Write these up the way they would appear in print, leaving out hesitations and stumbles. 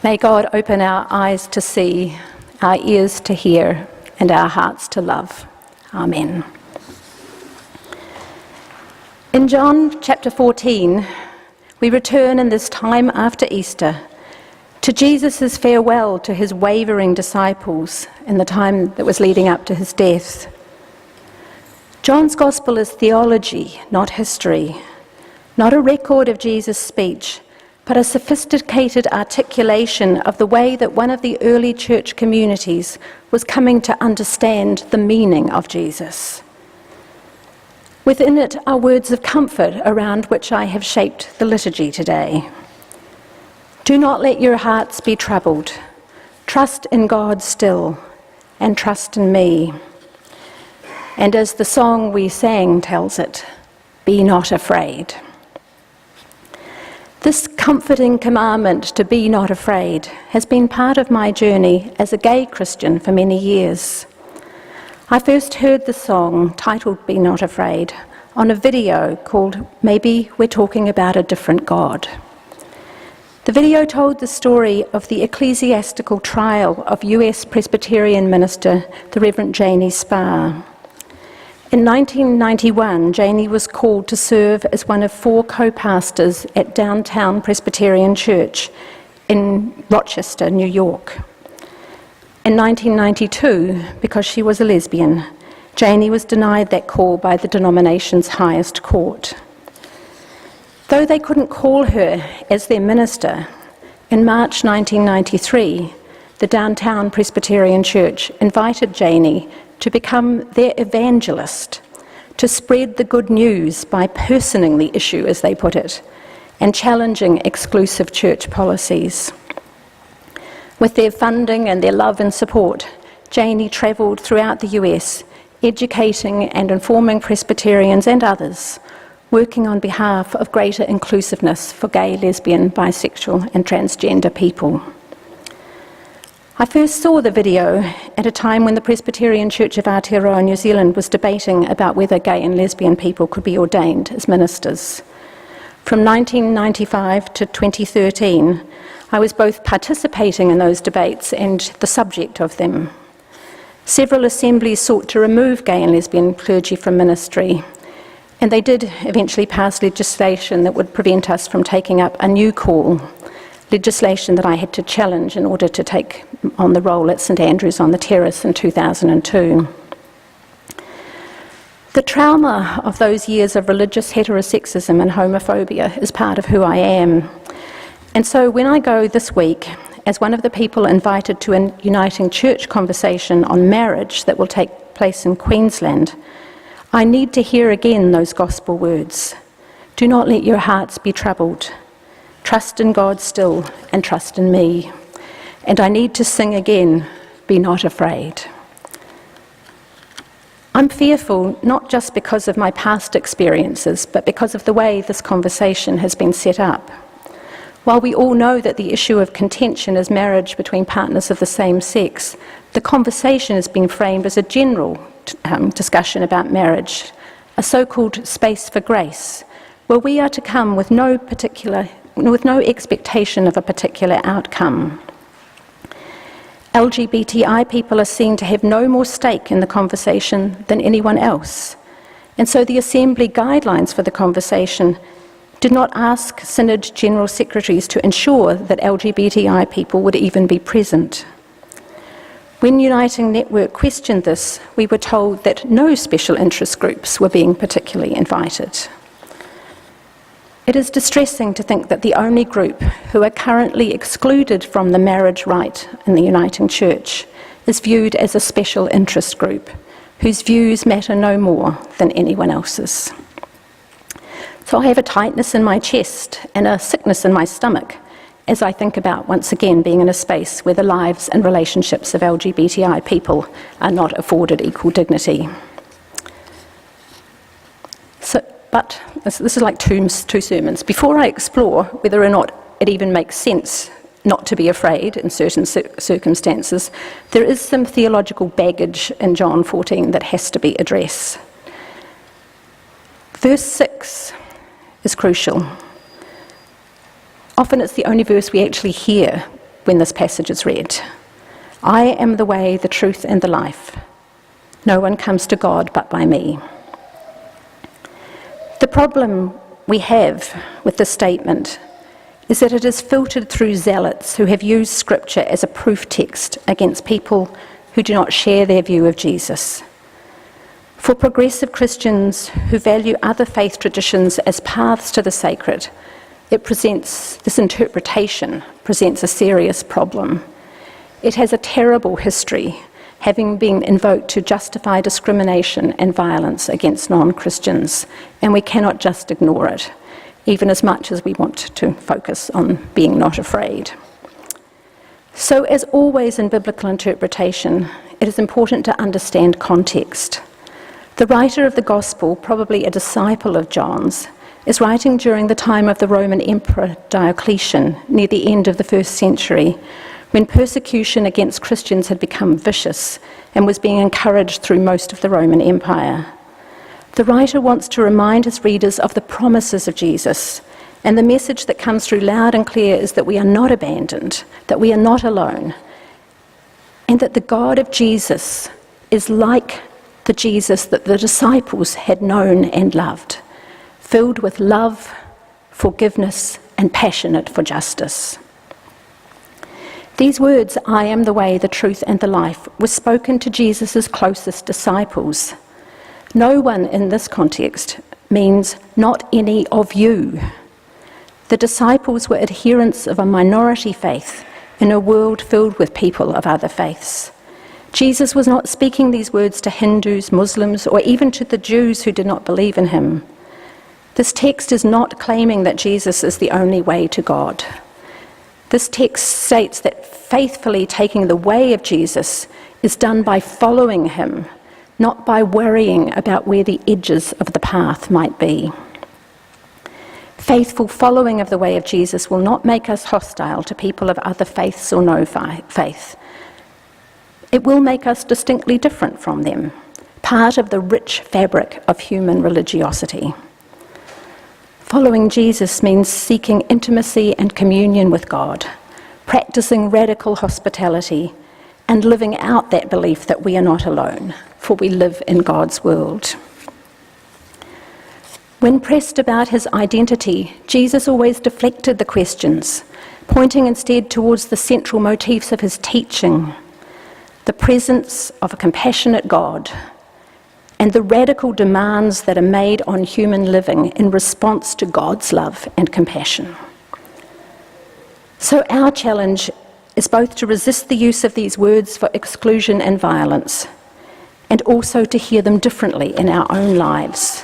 May God open our eyes to see, our ears to hear, and our hearts to love. Amen. In John chapter 14, we return in this time after Easter to Jesus' farewell to his wavering disciples in the time that was leading up to his death. John's Gospel is theology, not history, not a record of Jesus' speech, but a sophisticated articulation of the way that one of the early church communities was coming to understand the meaning of Jesus. Within it are words of comfort around which I have shaped the liturgy today. Do not let your hearts be troubled. Trust in God still, and trust in me. And as the song we sang tells it, be not afraid. This comforting commandment to be not afraid has been part of my journey as a gay Christian for many years. I first heard the song, titled Be Not Afraid, on a video called Maybe We're Talking About a Different God. The video told the story of the ecclesiastical trial of US Presbyterian minister, the Reverend Janie Sparr. In 1991, Janie was called to serve as one of 4 co-pastors at Downtown Presbyterian Church in Rochester, New York. In 1992, because she was a lesbian, Janie was denied that call by the denomination's highest court. Though they couldn't call her as their minister, in March 1993, the Downtown Presbyterian Church invited Janie to become their evangelist, to spread the good news by personing the issue, as they put it, and challenging exclusive church policies. With their funding and their love and support, Janie travelled throughout the US, educating and informing Presbyterians and others, working on behalf of greater inclusiveness for gay, lesbian, bisexual and transgender people. I first saw the video at a time when the Presbyterian Church of Aotearoa, New Zealand was debating about whether gay and lesbian people could be ordained as ministers. From 1995 to 2013, I was both participating in those debates and the subject of them. Several assemblies sought to remove gay and lesbian clergy from ministry, and they did eventually pass legislation that would prevent us from taking up a new call, legislation that I had to challenge in order to take on the role at St Andrews on the Terrace in 2002. The trauma of those years of religious heterosexism and homophobia is part of who I am. And so when I go this week, as one of the people invited to a Uniting Church conversation on marriage that will take place in Queensland, I need to hear again those gospel words. Do not let your hearts be troubled. Trust in God still, and trust in me. And I need to sing again, be not afraid. I'm fearful not just because of my past experiences, but because of the way this conversation has been set up. While we all know that the issue of contention is marriage between partners of the same sex, the conversation has been framed as a general discussion about marriage, a so-called space for grace, where we are to come with no expectation of a particular outcome. LGBTI people are seen to have no more stake in the conversation than anyone else. And so the Assembly guidelines for the conversation did not ask Synod General Secretaries to ensure that LGBTI people would even be present. When Uniting Network questioned this, we were told that no special interest groups were being particularly invited. It is distressing to think that the only group who are currently excluded from the marriage rite in the Uniting Church is viewed as a special interest group, whose views matter no more than anyone else's. So I have a tightness in my chest and a sickness in my stomach as I think about, once again, being in a space where the lives and relationships of LGBTI people are not afforded equal dignity. But this is like two sermons. Before I explore whether or not it even makes sense not to be afraid in certain circumstances, there is some theological baggage in John 14 that has to be addressed. Verse 6 is crucial. Often it's the only verse we actually hear when this passage is read. I am the way, the truth, and the life. No one comes to God but by me. The problem we have with this statement is that it is filtered through zealots who have used Scripture as a proof text against people who do not share their view of Jesus. For progressive Christians who value other faith traditions as paths to the sacred, this interpretation presents a serious problem. It has a terrible history, having been invoked to justify discrimination and violence against non-Christians, and we cannot just ignore it, even as much as we want to focus on being not afraid. So, as always in biblical interpretation, it is important to understand context. The writer of the Gospel, probably a disciple of John's, is writing during the time of the Roman Emperor Diocletian, near the end of the 1st century, when persecution against Christians had become vicious and was being encouraged through most of the Roman Empire. The writer wants to remind his readers of the promises of Jesus, and the message that comes through loud and clear is that we are not abandoned, that we are not alone, and that the God of Jesus is like the Jesus that the disciples had known and loved, filled with love, forgiveness, and passionate for justice. These words, I am the way, the truth, and the life, were spoken to Jesus' closest disciples. No one in this context means not any of you. The disciples were adherents of a minority faith in a world filled with people of other faiths. Jesus was not speaking these words to Hindus, Muslims, or even to the Jews who did not believe in him. This text is not claiming that Jesus is the only way to God. This text states that faithfully taking the way of Jesus is done by following him, not by worrying about where the edges of the path might be. Faithful following of the way of Jesus will not make us hostile to people of other faiths or no faith. It will make us distinctly different from them, part of the rich fabric of human religiosity. Following Jesus means seeking intimacy and communion with God, practicing radical hospitality, and living out that belief that we are not alone, for we live in God's world. When pressed about his identity, Jesus always deflected the questions, pointing instead towards the central motifs of his teaching, the presence of a compassionate God, and the radical demands that are made on human living in response to God's love and compassion. So our challenge is both to resist the use of these words for exclusion and violence, and also to hear them differently in our own lives.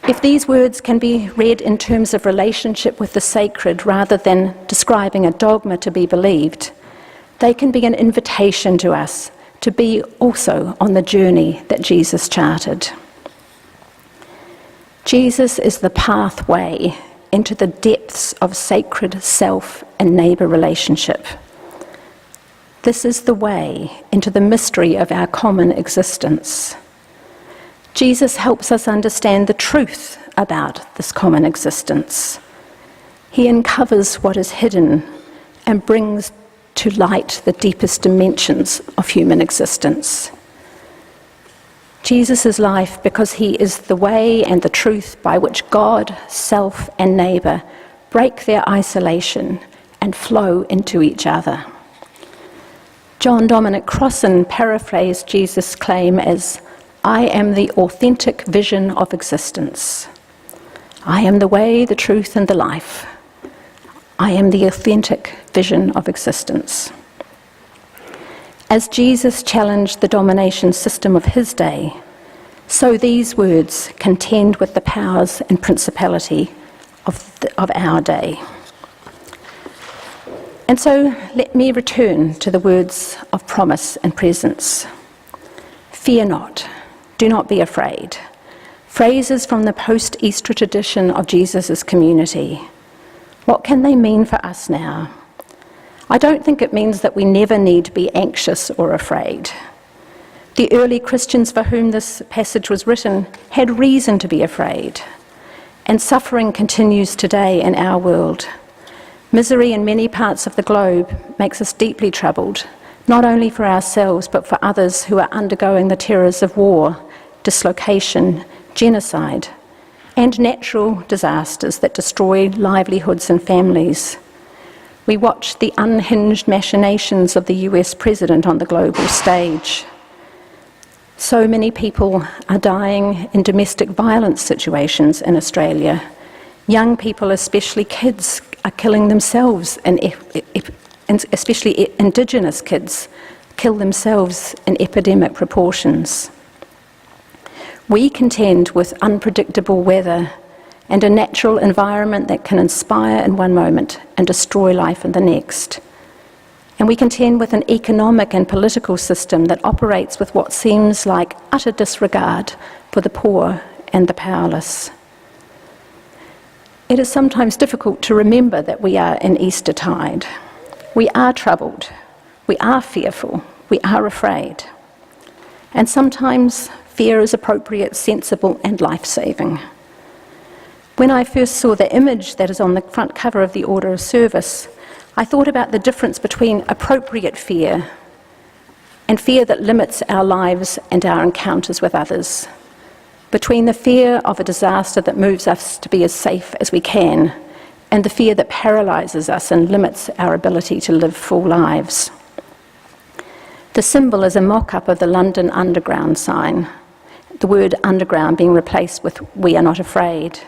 If these words can be read in terms of relationship with the sacred rather than describing a dogma to be believed, they can be an invitation to us to be also on the journey that Jesus charted. Jesus is the pathway into the depths of sacred self and neighbour relationship. This is the way into the mystery of our common existence. Jesus helps us understand the truth about this common existence. He uncovers what is hidden and brings to light the deepest dimensions of human existence. Jesus is life because he is the way and the truth by which God, self, and neighbour break their isolation and flow into each other. John Dominic Crossan paraphrased Jesus' claim as, I am the authentic vision of existence. I am the way, the truth, and the life. I am the authentic vision of existence. As Jesus challenged the domination system of his day, so these words contend with the powers and principality of our day. And so let me return to the words of promise and presence. Fear not, do not be afraid. Phrases from the post-Easter tradition of Jesus' community. What can they mean for us now? I don't think it means that we never need to be anxious or afraid. The early Christians for whom this passage was written had reason to be afraid, and suffering continues today in our world. Misery in many parts of the globe makes us deeply troubled, not only for ourselves but for others who are undergoing the terrors of war, dislocation, genocide, and natural disasters that destroy livelihoods and families. We watch the unhinged machinations of the US president on the global stage. So many people are dying in domestic violence situations in Australia. Young people, especially kids, are killing themselves, and especially Indigenous kids kill themselves in epidemic proportions. We contend with unpredictable weather and a natural environment that can inspire in one moment and destroy life in the next. And we contend with an economic and political system that operates with what seems like utter disregard for the poor and the powerless. It is sometimes difficult to remember that we are in Eastertide. We are troubled, we are fearful, we are afraid. And sometimes fear is appropriate, sensible, and life-saving. When I first saw the image that is on the front cover of the Order of Service, I thought about the difference between appropriate fear and fear that limits our lives and our encounters with others, between the fear of a disaster that moves us to be as safe as we can and the fear that paralyses us and limits our ability to live full lives. The symbol is a mock-up of the London Underground sign, the word underground being replaced with "We are not afraid."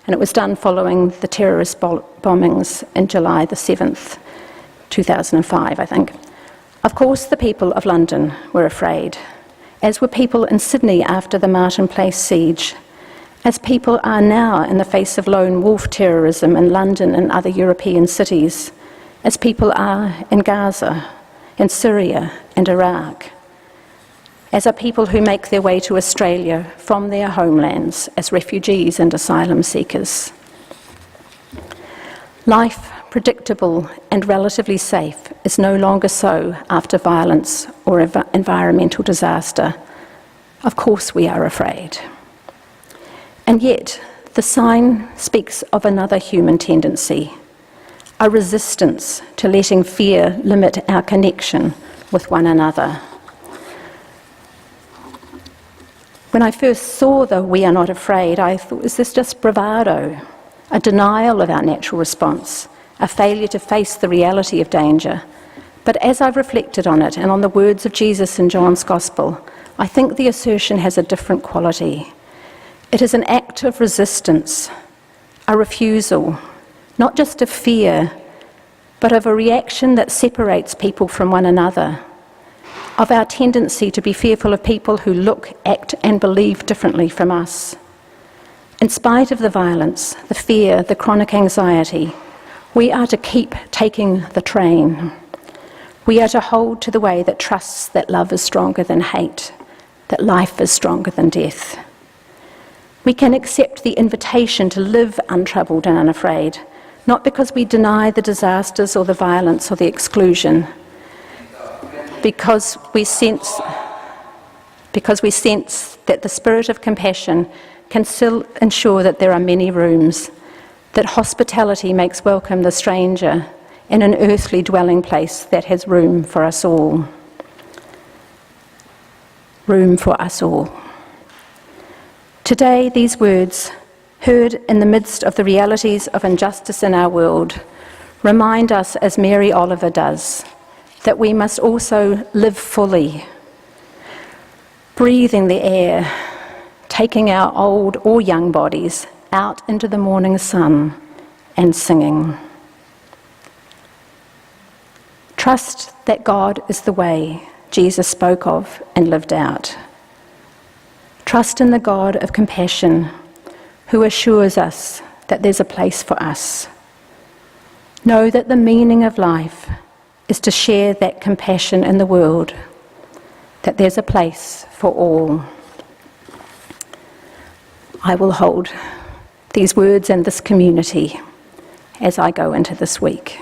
And it was done following the terrorist bombings in July the 7th, 2005, I think. Of course, the people of London were afraid, as were people in Sydney after the Martin Place siege, as people are now in the face of lone wolf terrorism in London and other European cities, as people are in Gaza, in Syria and Iraq, as are people who make their way to Australia from their homelands as refugees and asylum seekers. Life, predictable and relatively safe, is no longer so after violence or environmental disaster. Of course we are afraid. And yet, the sign speaks of another human tendency, a resistance to letting fear limit our connection with one another. When I first saw the "We are not afraid," I thought, is this just bravado, a denial of our natural response, a failure to face the reality of danger? But as I've reflected on it and on the words of Jesus in John's Gospel, I think the assertion has a different quality. It is an act of resistance, a refusal, not just of fear, but of a reaction that separates people from one another, of our tendency to be fearful of people who look, act and believe differently from us. In spite of the violence, the fear, the chronic anxiety, we are to keep taking the train. We are to hold to the way that trusts that love is stronger than hate, that life is stronger than death. We can accept the invitation to live untroubled and unafraid, not because we deny the disasters or the violence or the exclusion, because we sense that the spirit of compassion can still ensure that there are many rooms, that hospitality makes welcome the stranger in an earthly dwelling place that has room for us all. Room for us all. Today, these words, heard in the midst of the realities of injustice in our world, remind us, as Mary Oliver does, that we must also live fully, breathing the air, taking our old or young bodies out into the morning sun and singing. Trust that God is the way Jesus spoke of and lived out. Trust in the God of compassion who assures us that there's a place for us. Know that the meaning of life is to share that compassion in the world, that there's a place for all. I will hold these words and this community as I go into this week.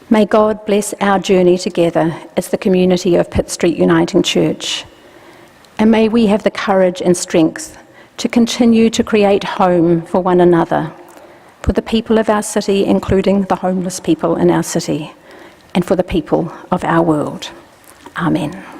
May God bless our journey together as the community of Pitt Street Uniting Church, and may we have the courage and strength to continue to create home for one another, for the people of our city, including the homeless people in our city, and for the people of our world. Amen.